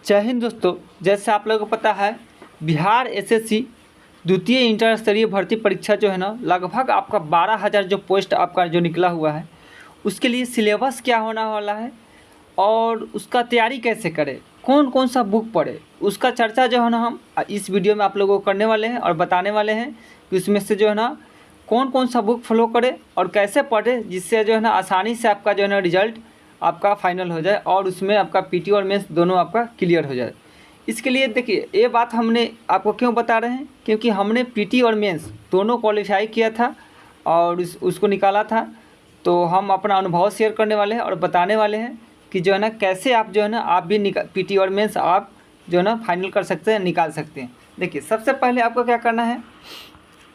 जय हिंद दोस्तों। जैसे आप लोगों को पता है, बिहार एसएससी द्वितीय इंटर स्तरीय भर्ती परीक्षा जो है ना, लगभग आपका 12,000 जो पोस्ट आपका जो निकला हुआ है, उसके लिए सिलेबस क्या होना वाला है और उसका तैयारी कैसे करें, कौन कौन सा बुक पढ़े, उसका चर्चा जो है ना हम इस वीडियो में आप लोगों को करने वाले हैं और बताने वाले हैं कि उसमें से जो है ना कौन कौन सा बुक फॉलो करें और कैसे पढ़े, जिससे जो है ना आसानी से आपका जो है ना रिजल्ट आपका फाइनल हो जाए और उसमें आपका पीटी और मेंस दोनों आपका क्लियर हो जाए। इसके लिए देखिए, ये बात हमने आपको क्यों बता रहे हैं, क्योंकि हमने पीटी और मेंस दोनों क्वालिफाई किया था और उसको निकाला था। तो हम अपना अनुभव शेयर करने वाले हैं और बताने वाले हैं कि जो है ना कैसे आप जो है ना आप भी पीटी और मेंस आप जो है ना फाइनल कर सकते हैं, निकाल सकते हैं। देखिए, सबसे पहले आपको क्या करना है,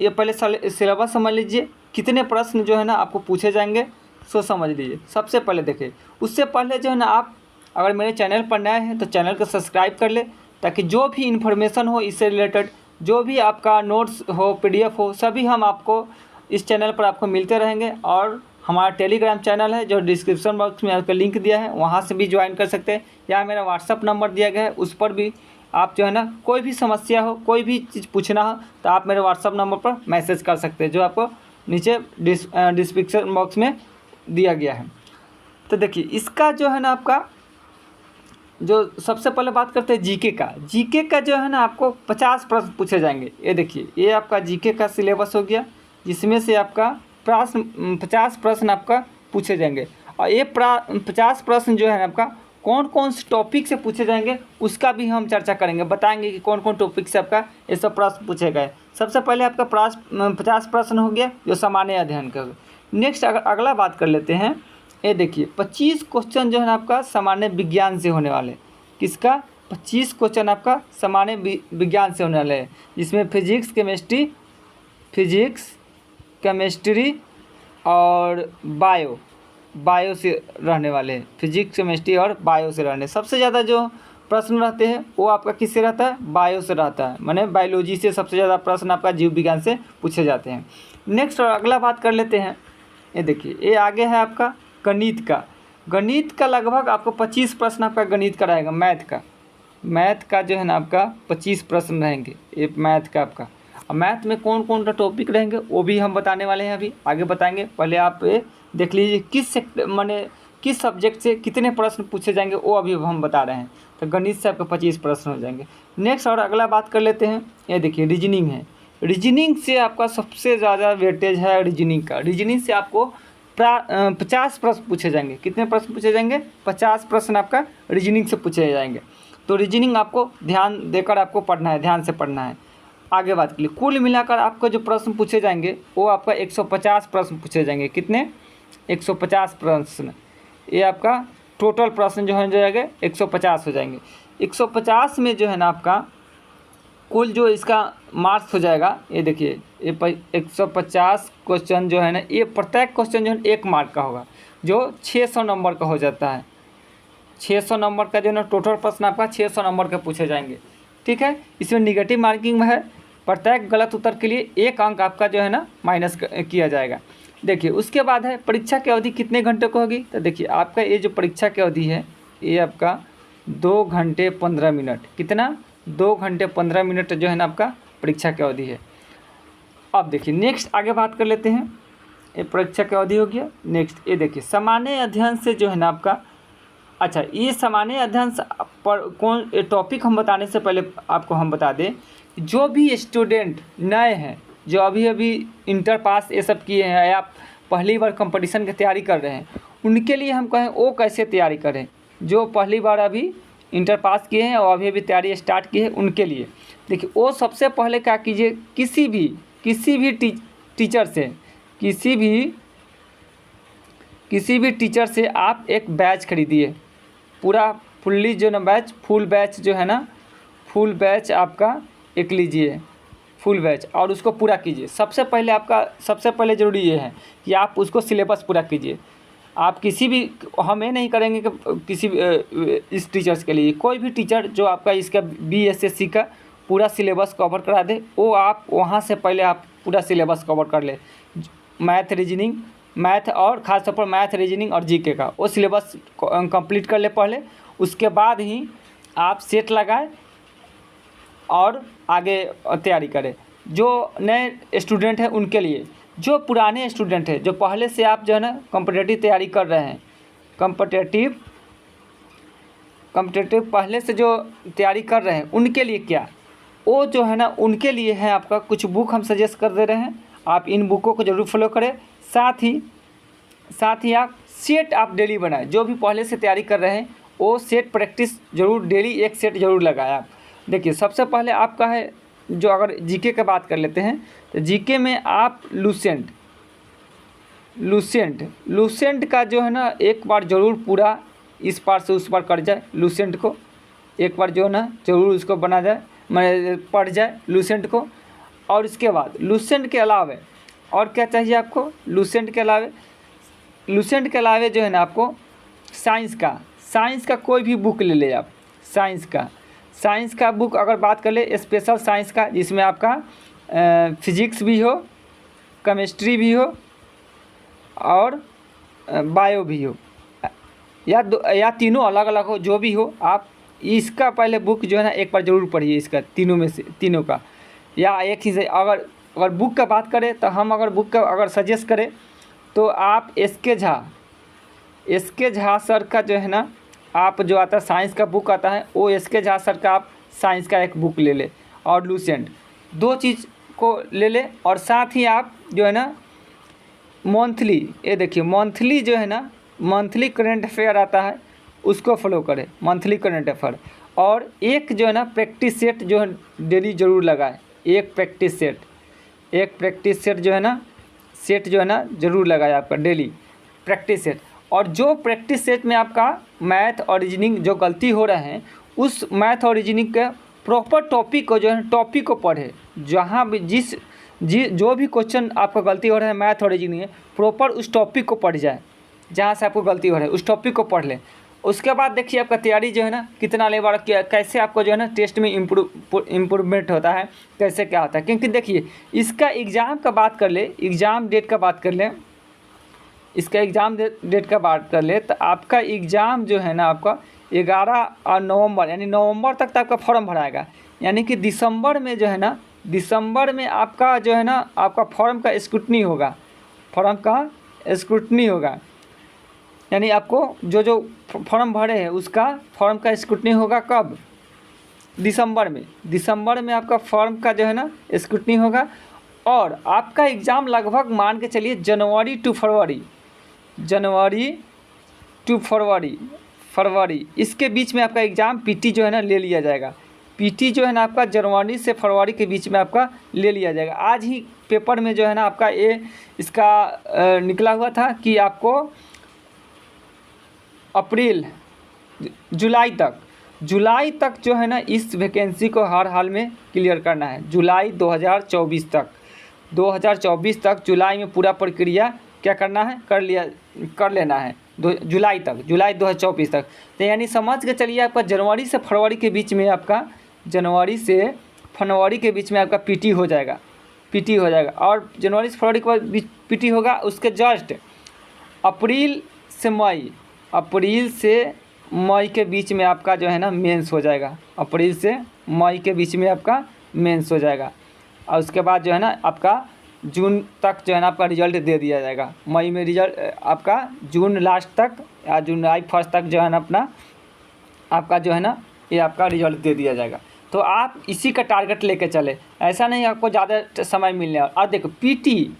ये पहले सिलेबस समझ लीजिए, कितने प्रश्न जो है ना आपको पूछे जाएंगे सो समझ लीजिए। सबसे पहले देखिए, उससे पहले जो है ना आप अगर मेरे चैनल पर नए हैं तो चैनल को सब्सक्राइब कर ले, ताकि जो भी इन्फॉर्मेशन हो इससे रिलेटेड, जो भी आपका नोट्स हो, पीडीएफ हो, सभी हम आपको इस चैनल पर आपको मिलते रहेंगे। और हमारा टेलीग्राम चैनल है जो डिस्क्रिप्शन बॉक्स में आपको लिंक दिया है, वहाँ से भी ज्वाइन कर सकते हैं, या मेरा व्हाट्सअप नंबर दिया गया है उस पर भी आप जो है ना कोई भी समस्या हो, कोई भी चीज़ पूछना हो तो आप मेरे व्हाट्सअप नंबर पर मैसेज कर सकते हैं, जो आपको नीचे डिस्क्रिप्शन बॉक्स में दिया गया है। तो देखिए, इसका जो है ना आपका जो सबसे पहले बात करते हैं जीके का जो है ना आपको 50 प्रश्न पूछे जाएंगे। ये देखिए, ये आपका जीके का सिलेबस हो गया, जिसमें से आपका 50 प्रश्न आपका पूछे जाएंगे। और ये 50 प्रश्न जो है ना आपका कौन कौन से टॉपिक से पूछे जाएंगे उसका भी हम चर्चा करेंगे, बताएंगे कि कौन कौन टॉपिक से आपका ये सब प्रश्न पूछे गए। सबसे पहले आपका 50 प्रश्न हो गया जो सामान्य अध्ययन का। नेक्स्ट अगला बात कर लेते हैं। ये देखिए, 25 क्वेश्चन जो है ना आपका सामान्य विज्ञान से होने वाले। किसका? 25 क्वेश्चन आपका सामान्य विज्ञान से होने वाले हैं, जिसमें फिजिक्स केमिस्ट्री और बायो से रहने वाले हैं। फिजिक्स, केमिस्ट्री और बायो से रहने सबसे ज़्यादा जो प्रश्न रहते हैं वो आपका किससे रहता है? बायो से रहता है, माने बायोलॉजी से सबसे ज़्यादा प्रश्न आपका जीव विज्ञान से पूछे जाते हैं। नेक्स्ट और अगला बात कर लेते हैं। ये देखिए, ये आगे है आपका गणित का लगभग आपको 25 प्रश्न आपका गणित का रहेगा। मैथ का जो है ना आपका 25 प्रश्न रहेंगे, ये मैथ का आपका। और मैथ में कौन कौन सा टॉपिक रहेंगे वो भी हम बताने वाले हैं, अभी आगे बताएंगे। पहले आप ये देख लीजिए किस सब्जेक्ट से कितने प्रश्न पूछे जाएंगे वो अभी हम बता रहे हैं। तो गणित से आपके 25 प्रश्न हो जाएंगे। नेक्स्ट और अगला बात कर लेते हैं। ये देखिए, रीजनिंग से आपका सबसे ज़्यादा वेटेज है रीजनिंग से आपको 50 प्रश्न पूछे जाएंगे। कितने प्रश्न पूछे जाएंगे? 50 प्रश्न आपका रीजनिंग से पूछे जाएंगे। तो रीजनिंग आपको ध्यान देकर आपको पढ़ना है, ध्यान से पढ़ना है। आगे बात के लिए कुल मिलाकर आपको जो प्रश्न पूछे जाएंगे वो आपका 150 प्रश्न पूछे जाएंगे। कितने? 150 प्रश्न। ये आपका टोटल प्रश्न जो है जाएगा 150 हो जाएंगे। 150 में जो है ना आपका कुल जो इसका मार्क्स हो जाएगा, ये देखिए, ये 150 क्वेश्चन जो है ना, ये प्रत्येक क्वेश्चन जो है 1 मार्क का होगा, जो 600 नंबर का हो जाता है। 600 नंबर का जो है ना टोटल प्रश्न आपका 600 नंबर के पूछे जाएंगे। ठीक है, इसमें निगेटिव मार्किंग में है, प्रत्येक गलत उत्तर के लिए 1 अंक आपका जो है ना माइनस किया जाएगा। देखिए, उसके बाद है परीक्षा की अवधि कितने घंटे को होगी। तो देखिए, आपका ये जो परीक्षा की अवधि है ये आपका 2 घंटे 15 मिनट। कितना? 2 घंटे 15 मिनट जो है ना आपका परीक्षा की अवधि है। अब देखिए, नेक्स्ट आगे बात कर लेते हैं। ये परीक्षा की अवधि हो गया। नेक्स्ट ये देखिए, सामान्य अध्ययन से जो है ना आपका, अच्छा, ये सामान्य अध्ययन पर कौन टॉपिक हम बताने से पहले आपको हम बता दें, जो भी स्टूडेंट नए हैं, जो अभी इंटर पास ये सब किए हैं या पहली बार कंपटीशन की तैयारी कर रहे हैं, उनके लिए हम कहें वो कैसे तैयारी करें। जो पहली बार अभी इंटर पास किए हैं और अभी तैयारी स्टार्ट की है, उनके लिए देखिए, वो सबसे पहले क्या कीजिए, किसी भी टीचर से आप एक बैच खरीदिए। पूरा फुल्ली जो ना बैच, फुल बैच जो है ना, फुल बैच आपका एक लीजिए, फुल बैच, और उसको पूरा कीजिए। सबसे पहले ज़रूरी ये है कि आप उसको सिलेबस पूरा कीजिए। आप हम ये नहीं करेंगे कि किसी इस टीचर्स के लिए, कोई भी टीचर जो आपका इसका बीएसएससी का पूरा सिलेबस कवर करा दे, वो आप वहाँ से पहले आप पूरा सिलेबस कवर कर ले। मैथ और ख़ास तौर पर मैथ, रीजनिंग और जीके का वो सिलेबस कंप्लीट कर ले पहले। उसके बाद ही आप सेट लगाएं और आगे तैयारी करें। जो नए स्टूडेंट हैं उनके लिए, जो पुराने स्टूडेंट हैं, जो पहले से आप जो है ना कॉम्पिटिटिव तैयारी कर रहे हैं, कॉम्पिटिटिव पहले से जो तैयारी कर रहे हैं उनके लिए क्या, वो जो है ना उनके लिए है आपका कुछ बुक हम सजेस्ट कर दे रहे हैं। आप इन बुकों को ज़रूर फॉलो करें। साथ ही आप सेट आप डेली बनाएं। जो भी पहले से तैयारी कर रहे हैं वो सेट प्रैक्टिस ज़रूर डेली एक सेट ज़रूर लगाएं आप। देखिए सबसे पहले आपका है जो, अगर जीके की बात कर लेते हैं तो जीके में आप लूसेंट का जो है ना एक बार ज़रूर पूरा इस पार से उस पार कर जाए। लूसेंट को एक बार जो है ना ज़रूर उसको बना जाए, पढ़ जाए लूसेंट को। और इसके बाद लूसेंट के अलावे और क्या चाहिए आपको, लूसेंट के अलावे जो है ना आपको साइंस का कोई भी बुक ले ले आप। साइंस का बुक अगर बात कर ले, स्पेशल साइंस का, जिसमें आपका फिजिक्स भी हो, केमिस्ट्री भी हो और बायो भी हो, या तीनों अलग अलग हो, जो भी हो, आप इसका पहले बुक जो है ना एक बार ज़रूर पढ़िए। इसका तीनों में से तीनों का, या एक ही से अगर बुक का बात करें तो हम अगर बुक का अगर सजेस्ट करें तो आप एस के झा सर का जो है ना, आप जो आता है साइंस का बुक आता है, वो एस के झा सर का आप साइंस का एक बुक ले ले और लूसेंट, दो चीज़ को ले ले। और साथ ही आप जो है ना मंथली, ये देखिए मंथली जो है ना, मंथली करंट अफेयर आता है, उसको फॉलो करें, मंथली करंट अफेयर। और एक जो है ना प्रैक्टिस सेट जो है डेली ज़रूर लगाए। एक प्रैक्टिस सेट जो है ना ज़रूर लगाए आपका डेली प्रैक्टिस सेट। और जो प्रैक्टिस सेट में आपका मैथ और रीजनिंग जो गलती हो रहे हैं, उस मैथ और रीजनिंग के प्रॉपर टॉपिक को जो है टॉपिक को पढ़े। जहाँ भी जो भी क्वेश्चन आपका गलती हो रहा है मैथ और रीजनिंग में, प्रॉपर उस टॉपिक को पढ़ जाए। जहाँ से आपको गलती हो रही है उस टॉपिक को पढ़ लें। उसके बाद देखिए आपका तैयारी जो है ना कितना लेवल, कैसे आपको जो है ना टेस्ट में इम्प्रूवमेंट होता है, कैसे क्या होता है। क्योंकि देखिए इसका एग्ज़ाम का बात कर ले, एग्ज़ाम डेट का बात कर लें, इसका एग्ज़ाम डेट का बात कर ले तो आपका एग्ज़ाम जो है ना आपका 11 नवंबर, यानी नवंबर तक आपका फॉर्म भराएगा। यानी कि दिसंबर में जो है ना, दिसंबर में आपका जो है ना आपका फॉर्म का स्क्रूटनी होगा। यानी आपको जो फॉर्म भरे हैं उसका फॉर्म का स्क्रूटनी होगा कब, दिसंबर में आपका फॉर्म का जो है ना स्क्रूटनी होगा। और आपका एग्ज़ाम लगभग मान के चलिए जनवरी टू फरवरी इसके बीच में आपका एग्ज़ाम पीटी जो है ना ले लिया जाएगा। पीटी जो है ना आपका जनवरी से फरवरी के बीच में आपका ले लिया जाएगा। आज ही पेपर में जो है ना आपका इसका निकला हुआ था कि आपको जुलाई तक जो है ना इस वैकेंसी को हर हाल में क्लियर करना है। जुलाई 2024 तक जुलाई में पूरा प्रक्रिया क्या करना है, कर लेना है जुलाई 2024 तक। तो यानी समझ के चलिए आपका जनवरी से फरवरी के बीच में आपका पीटी हो जाएगा। और जनवरी से फरवरी के बाद पीटी होगा। उसके जस्ट अप्रैल से मई के बीच में आपका जो है ना मेंस हो जाएगा। अप्रैल से मई के बीच में आपका मेंस हो जाएगा। और उसके बाद जो है ना आपका जून तक जो है ना आपका रिजल्ट दे दिया जाएगा। मई में रिजल्ट आपका जून लास्ट तक या जुलाई फर्स्ट तक जो है ना आपका जो है ना ये आपका रिजल्ट दे दिया जाएगा। तो आप इसी का टारगेट लेके चले, ऐसा नहीं आपको ज़्यादा समय मिलने। और देखो पीटी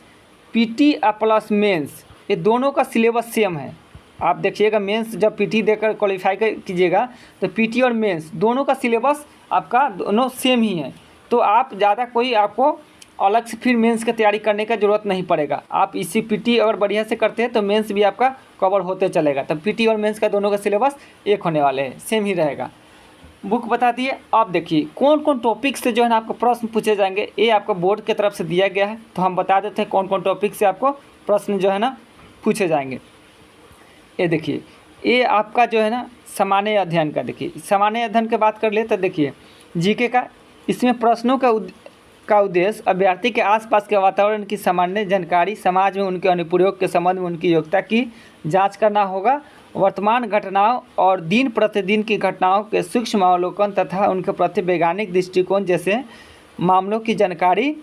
प्लस मेंस ये दोनों का सिलेबस सेम है। आप देखिएगा मेंस जब पीटी देकर क्वालिफाई कीजिएगा तो पीटी और मेंस दोनों का सिलेबस आपका दोनों सेम ही है। तो आप ज़्यादा कोई आपको अलग से फिर मेंस की तैयारी करने का ज़रूरत नहीं पड़ेगा। आप इसी पीटी अगर बढ़िया से करते हैं तो मेंस भी आपका कवर होते चलेगा। तो पीटी और मेंस का दोनों का सिलेबस एक होने वाले हैं, सेम ही रहेगा। बुक बताती है। आप देखिए कौन कौन टॉपिक से जो है ना आपको प्रश्न पूछे जाएंगे, ये आपको बोर्ड की तरफ से दिया गया है। तो हम बता देते हैं कौन कौन टॉपिक से आपको प्रश्न जो है ना पूछे जाएंगे। ये देखिए ये आपका जो है ना सामान्य अध्ययन का, देखिए सामान्य अध्ययन की बात कर ले तो देखिए जीके का, इसमें प्रश्नों का उद्देश्य अभ्यर्थी के आसपास के वातावरण की सामान्य जानकारी, समाज में उनके अनुप्रयोग के संबंध में उनकी योग्यता की जांच करना होगा। वर्तमान घटनाओं और दिन प्रतिदिन की घटनाओं के सूक्ष्म अवलोकन तथा उनके प्रति वैज्ञानिक दृष्टिकोण जैसे मामलों की जानकारी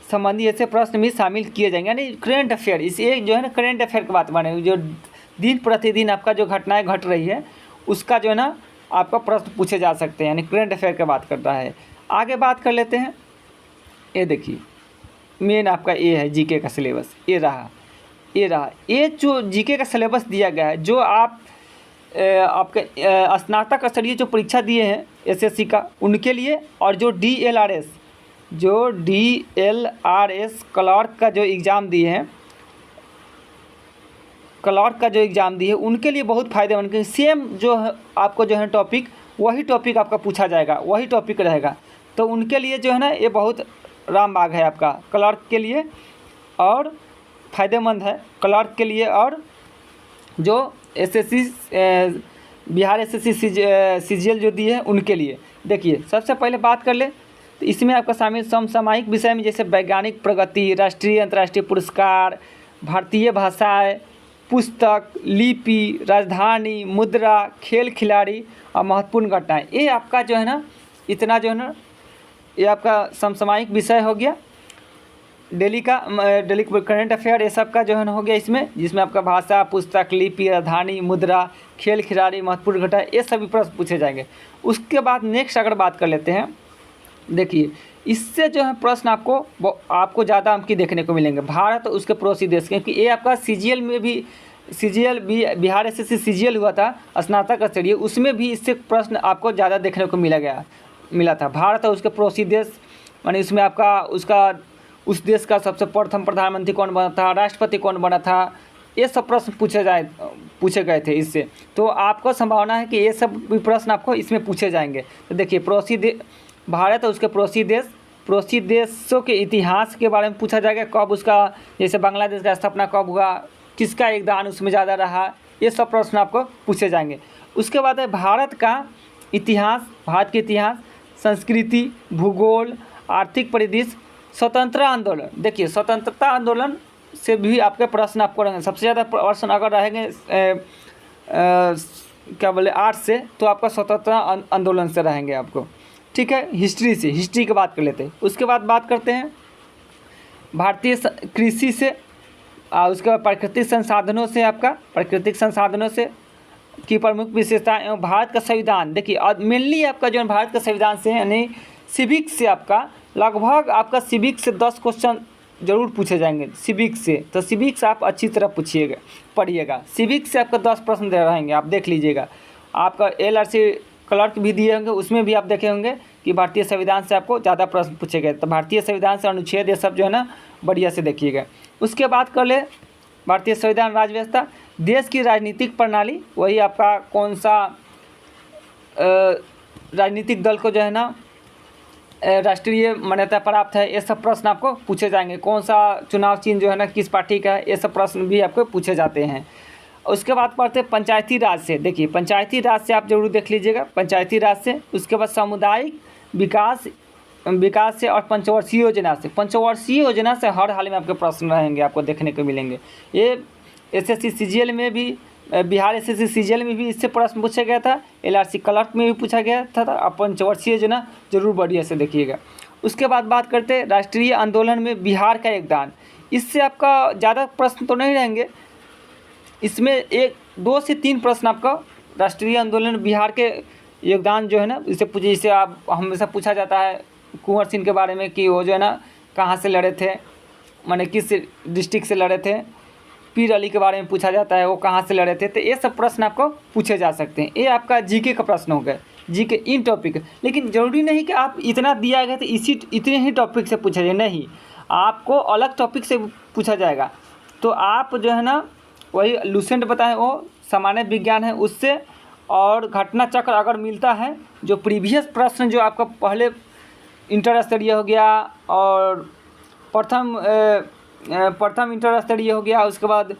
संबंधी ऐसे प्रश्न भी शामिल किए जाएंगे। यानी करेंट अफेयर, इस एक जो है ना करेंट अफेयर की बात बने, जो दिन प्रतिदिन आपका जो घटनाएं घट रही है उसका जो है ना आपका प्रश्न पूछे जा सकते हैं, यानी करेंट अफेयर की बात करता है। आगे बात कर लेते हैं। ये देखिए मेन आपका ये है जीके का सिलेबस, ये रहा ये जो जीके का सिलेबस दिया गया है, जो आप आपके स्नातक स्तरीय जो परीक्षा दिए हैं एसएससी का उनके लिए, और जो डीएलआरएस क्लर्क का जो एग्ज़ाम दिए हैं, उनके लिए बहुत फ़ायदेमंद, क्योंकि सेम जो है आपको जो है टॉपिक, वही टॉपिक आपका पूछा जाएगा, वही टॉपिक रहेगा। तो उनके लिए जो है ना ये बहुत रामबाग है आपका क्लर्क के लिए, और फ़ायदेमंद है क्लर्क के लिए। और जो एसएससी बिहार एसएससी सीजीएल जो दिए हैं उनके लिए, देखिए सबसे पहले बात कर ले तो इसमें आपका शामिल समसामयिक विषय में जैसे वैज्ञानिक प्रगति, राष्ट्रीय अंतर्राष्ट्रीय पुरस्कार, भारतीय भाषाएं, पुस्तक, लिपि, राजधानी, मुद्रा, खेल खिलाड़ी और महत्वपूर्ण घटनाएं, ये आपका जो है ना इतना जो है ना ये आपका समसामयिक विषय हो गया। डेली करंट अफेयर ये सब का जो है ना हो गया इसमें, जिसमें आपका भाषा, पुस्तक, लिपि, राजधानी, मुद्रा, खेल खिलाड़ी, महत्वपूर्ण घटना, ये सभी प्रश्न पूछे जाएंगे। उसके बाद नेक्स्ट अगर बात कर लेते हैं, देखिए इससे जो है प्रश्न आपको ज़्यादा अंक की देखने को मिलेंगे। भारत और उसके पड़ोसी देश, क्योंकि ये आपका सीजीएल में भी बिहार एसएससी सीजीएल हुआ था स्नातक स्तरीय, उसमें भी इससे प्रश्न आपको ज़्यादा देखने को मिला था। भारत और उसके पड़ोसी देश, यानी इसमें आपका उस देश का सबसे प्रथम प्रधानमंत्री कौन बना था, राष्ट्रपति कौन बना था, ये सब प्रश्न पूछे गए थे इससे। तो आपको संभावना है कि ये सब भी प्रश्न आपको इसमें पूछे जाएंगे। तो देखिए भारत और उसके पड़ोसी देशों के इतिहास के बारे में पूछा जाएगा, कब उसका, जैसे बांग्लादेश का स्थापना कब हुआ, किसका योगदान उसमें ज़्यादा रहा, ये सब प्रश्न आपको पूछे जाएंगे। उसके बाद है भारत के इतिहास, संस्कृति, भूगोल, आर्थिक परिदृश्य, स्वतंत्रता आंदोलन। देखिए स्वतंत्रता आंदोलन से भी आपके प्रश्न आपको रहेंगे। सबसे ज़्यादा प्रश्न अगर रहेंगे आर्ट्स से, तो आपका स्वतंत्रता आंदोलन से रहेंगे आपको। ठीक है, हिस्ट्री की बात कर लेते हैं। उसके बाद बात करते हैं भारतीय कृषि से, उसके बाद प्राकृतिक संसाधनों से की प्रमुख विशेषताएं एवं भारत का संविधान। देखिए मेनली आपका जो है भारत का संविधान से, यानी सिविक्स से आपका लगभग आपका सिविक्स से 10 क्वेश्चन जरूर पूछे जाएंगे सिविक्स से। तो सिविक्स आप अच्छी तरह पढ़िएगा। सिविक्स से आपका 10 प्रश्न रहेंगे, आप देख लीजिएगा। आपका एलआरसी क्लर्क भी दिए होंगे, उसमें भी आप देखे होंगे कि भारतीय संविधान से आपको ज़्यादा प्रश्न पूछे गए। तो भारतीय संविधान से अनुच्छेद ये सब जो है ना बढ़िया से देखिएगा। उसके बाद कर ले भारतीय संविधान राज्य व्यवस्था, देश की राजनीतिक प्रणाली, वही आपका कौन सा राजनीतिक दल को जो है ना राष्ट्रीय मान्यता प्राप्त है, ये सब प्रश्न आपको पूछे जाएंगे। कौन सा चुनाव चिन्ह जो है ना किस पार्टी का है, ये सब प्रश्न भी आपको पूछे जाते हैं। उसके बाद पढ़ते हैं पंचायती राज से। देखिए पंचायती राज से आप जरूर देख लीजिएगा, पंचायती राज से। उसके बाद सामुदायिक विकास से और पंचवर्षीय योजना से हर हाल में आपके प्रश्न रहेंगे, आपको देखने को मिलेंगे। ये एसएससी सीजीएल में भी, बिहार एसएससी सीजीएल में भी इससे प्रश्न पूछा गया था, एलआरसी क्लर्क में भी पूछा गया था। अब पंचवर्षीय योजना जरूर बढ़िया से देखिएगा। उसके बाद बात करते हैं राष्ट्रीय आंदोलन में बिहार का योगदान। इससे आपका ज़्यादा प्रश्न तो नहीं रहेंगे, इसमें 2 से 3 प्रश्न आपका राष्ट्रीय आंदोलन में बिहार के योगदान जो है ना इससे पूछे। जैसे आप हमेशा पूछा जाता है कुंवर सिंह के बारे में कि वो जो है ना कहाँ से लड़े थे, माने किस डिस्ट्रिक्ट से लड़े थे। पीर अली के बारे में पूछा जाता है, वो कहाँ से लड़े थे। तो ये सब प्रश्न आपको पूछे जा सकते हैं। ये आपका जीके का प्रश्न हो गया, जीके इन टॉपिक। लेकिन ज़रूरी नहीं कि आप इतना दिया गया तो इतने ही टॉपिक से पूछा जाए, नहीं, आपको अलग टॉपिक से पूछा जाएगा। तो आप जो है ना वही लूसेंट बताएं, वो सामान्य विज्ञान है उससे, और घटना चक्र अगर मिलता है, जो प्रीवियस प्रश्न जो आपका पहले इंटर स्तरीय हो गया और प्रथम इंटर स्तरीय हो गया, उसके बाद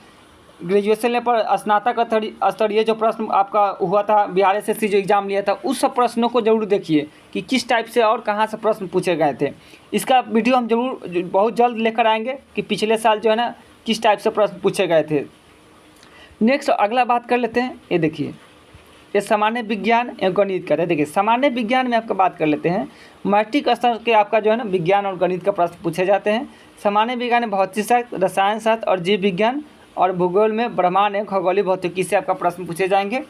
ग्रेजुएशन लेवल पर स्नातक स्तरीय जो प्रश्न आपका हुआ था, बिहार एसएससी जो एग्ज़ाम लिया था, उस सब प्रश्नों को जरूर देखिए कि किस टाइप से और कहाँ से प्रश्न पूछे गए थे। इसका वीडियो हम जरूर बहुत जल्द लेकर आएंगे कि पिछले साल जो है ना किस टाइप से प्रश्न पूछे गए थे। नेक्स्ट अगला बात कर लेते हैं, ये देखिए, ये सामान्य विज्ञान एवं गणित का है। देखिए सामान्य विज्ञान में आपका बात कर लेते हैं, मैट्रिक स्तर के आपका जो है ना विज्ञान और गणित का प्रश्न पूछे जाते हैं। सामान्य विज्ञान में भौतिक शास्त्र, रसायन शास्त्र और जीव विज्ञान, और भूगोल में ब्रह्मांड एवं खगोलीय भौतिकी से आपका प्रश्न पूछे जाएंगे।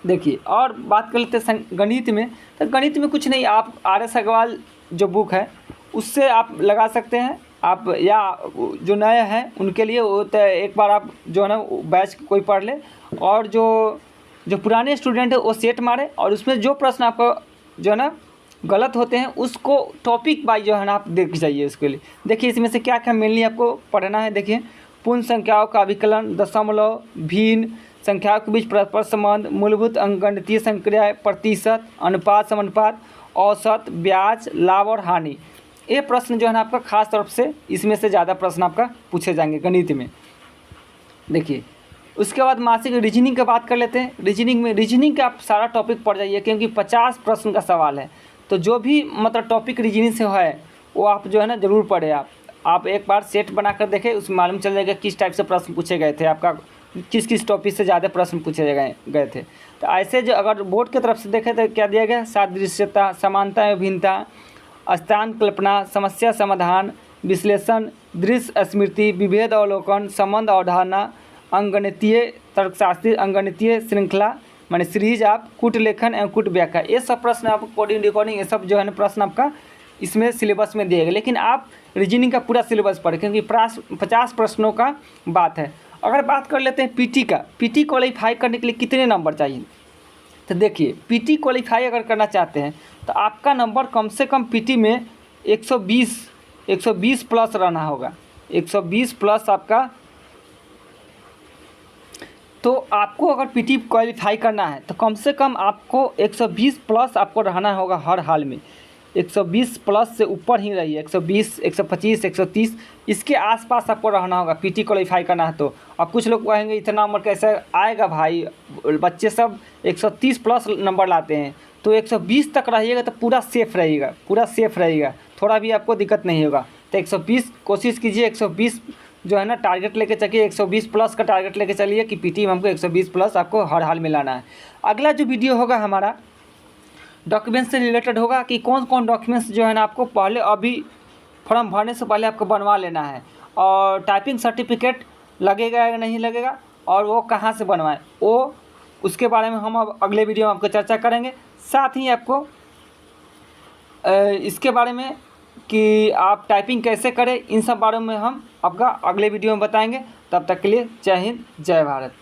देखिए और बात कर लेते हैं गणित में, तो गणित में कुछ नहीं, आप RS अग्रवाल जो बुक है उससे आप लगा सकते हैं आप, या जो नए हैं उनके लिए वो तो एक बार आप जो है ना बैच कोई पढ़ ले, और जो पुराने स्टूडेंट है वो सेट मारे, और उसमें जो प्रश्न आपको जो है ना गलत होते हैं उसको टॉपिक वाइज जो है ना आप देख जाइए उसके लिए। देखिए इसमें से क्या क्या मेनली आपको पढ़ना है। देखिए पूर्ण संख्याओं का अभिकलन, दशमलव, भिन्न संख्याओं के बीच परस्पर संबंध, मूलभूत अंकगणितीय संक्रियाएं, प्रतिशत, अनुपात, समानुपात, औसत, ब्याज, लाभ और हानि, ये प्रश्न जो है ना आपका खास तौर से इसमें से ज़्यादा प्रश्न आपका पूछे जाएंगे गणित में। देखिए उसके बाद मासिक रीजनिंग की बात कर लेते हैं। रीजनिंग का आप सारा टॉपिक पढ़ जाइए, क्योंकि 50 प्रश्न का सवाल है, तो जो भी मतलब टॉपिक रीजनिंग से है वो आप जो है ना ज़रूर पढ़े। आप एक बार सेट बना कर देखें, उसमें मालूम चल जाएगा किस टाइप से प्रश्न पूछे गए थे, आपका किस टॉपिक से ज़्यादा प्रश्न पूछे गए थे। तो ऐसे जो अगर बोर्ड की तरफ से देखें तो क्या दिया गया, सादृश्यता, समानता एवं भिन्नता, स्थान कल्पना, समस्या समाधान, विश्लेषण, दृश्य स्मृति, विभेद अवलोकन, संबंध अवधारणा, अंकगणितीय तर्कशास्त्री, अंकगणितीय श्रृंखला माने सीरीज, आप कूट लेखन एवं कूट व्याख्या, ये सब प्रश्न आपको कोडिंग रिकॉर्डिंग ये सब जो है ना प्रश्न आपका इसमें सिलेबस में दिएगा। लेकिन आप रीजनिंग का पूरा सिलेबस पढ़ें, क्योंकि 50 प्रश्नों का बात है। अगर बात कर लेते हैं पीटी का, पीटी क्वालिफाई करने के लिए कितने नंबर चाहिए, तो देखिए पीटी क्वालिफाई अगर करना चाहते हैं तो आपका नंबर कम से कम पीटी में 120 प्लस रहना होगा, 120 प्लस आपका। तो आपको अगर पीटी क्वालिफाई करना है तो कम से कम आपको 120 प्लस आपको रहना होगा हर हाल में। 120 प्लस से ऊपर ही रहिए, 120, 125, 130 इसके आसपास आपको रहना होगा पीटी क्वालिफाई करना है तो। अब कुछ लोग कहेंगे इतना नंबर कैसे आएगा भाई, बच्चे सब 130 प्लस नंबर लाते हैं, तो 120 तक रहिएगा तो पूरा सेफ़ रहेगा, थोड़ा भी आपको दिक्कत नहीं होगा। तो 120 कोशिश कीजिए, 120 जो है ना टारगेट लेके चलिए, 120 प्लस का टारगेट लेके चलिए कि पीटी में हमको 120 प्लस आपको हर हाल में लाना है। अगला जो वीडियो होगा हमारा डॉक्यूमेंट्स से रिलेटेड होगा कि कौन कौन डॉक्यूमेंट्स जो है ना आपको पहले अभी फॉर्म भरने से पहले आपको बनवा लेना है, और टाइपिंग सर्टिफिकेट लगेगा या नहीं लगेगा, और वो कहाँ से बनवाएं, वो उसके बारे में हम अब अगले वीडियो में आपको चर्चा करेंगे। साथ ही आपको इसके बारे में कि आप टाइपिंग कैसे करें, इन सब बारे में हम आपका अगले वीडियो में बताएंगे। तब तक के लिए जय हिंद, जय भारत।